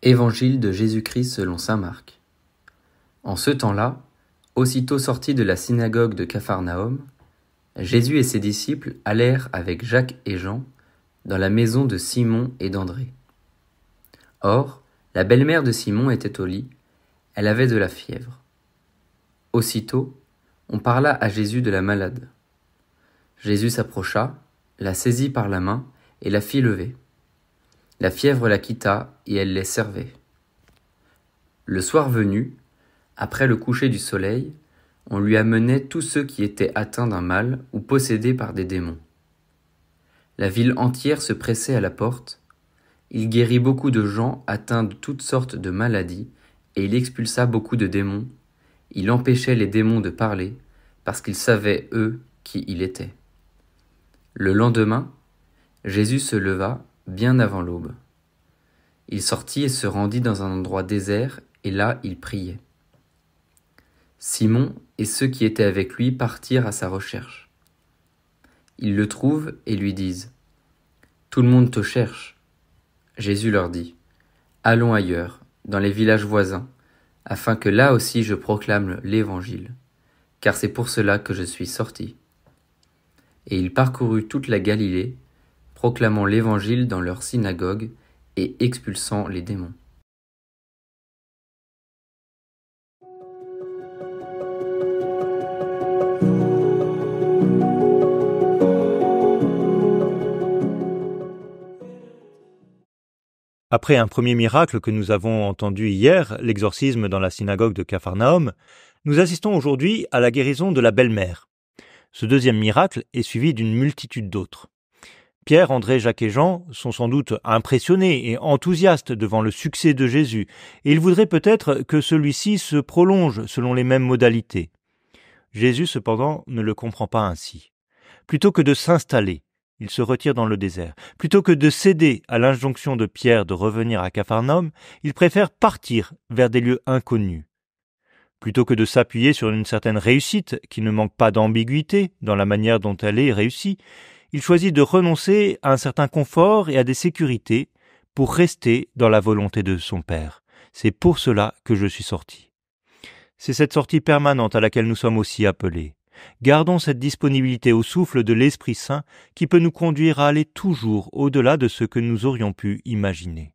Évangile de Jésus-Christ selon saint Marc. En ce temps-là, aussitôt sortis de la synagogue de Capharnaüm, Jésus et ses disciples allèrent avec Jacques et Jean dans la maison de Simon et d'André. Or, la belle-mère de Simon était au lit, elle avait de la fièvre. Aussitôt, on parla à Jésus de la malade. Jésus s'approcha, la saisit par la main et la fit lever. La fièvre la quitta et elle les servait. Le soir venu, après le coucher du soleil, on lui amenait tous ceux qui étaient atteints d'un mal ou possédés par des démons. La ville entière se pressait à la porte. Il guérit beaucoup de gens atteints de toutes sortes de maladies et il expulsa beaucoup de démons. Il empêchait les démons de parler parce qu'ils savaient, eux, qui il était. Le lendemain, Jésus se leva bien avant l'aube. Il sortit et se rendit dans un endroit désert, et là il priait. Simon et ceux qui étaient avec lui partirent à sa recherche. Ils le trouvent et lui disent : « Tout le monde te cherche. » Jésus leur dit : « Allons ailleurs, dans les villages voisins, afin que là aussi je proclame l'Évangile, car c'est pour cela que je suis sorti. » Et il parcourut toute la Galilée, proclamant l'Évangile dans leurs synagogues et expulsant les démons. Après un premier miracle que nous avons entendu hier, l'exorcisme dans la synagogue de Capharnaüm, nous assistons aujourd'hui à la guérison de la belle-mère. Ce deuxième miracle est suivi d'une multitude d'autres. Pierre, André, Jacques et Jean sont sans doute impressionnés et enthousiastes devant le succès de Jésus, et ils voudraient peut-être que celui-ci se prolonge selon les mêmes modalités. Jésus, cependant, ne le comprend pas ainsi. Plutôt que de s'installer, il se retire dans le désert. Plutôt que de céder à l'injonction de Pierre de revenir à Capharnaüm, il préfère partir vers des lieux inconnus. Plutôt que de s'appuyer sur une certaine réussite qui ne manque pas d'ambiguïté dans la manière dont elle est réussie, il choisit de renoncer à un certain confort et à des sécurités pour rester dans la volonté de son Père. C'est pour cela que je suis sorti. C'est cette sortie permanente à laquelle nous sommes aussi appelés. Gardons cette disponibilité au souffle de l'Esprit Saint qui peut nous conduire à aller toujours au-delà de ce que nous aurions pu imaginer.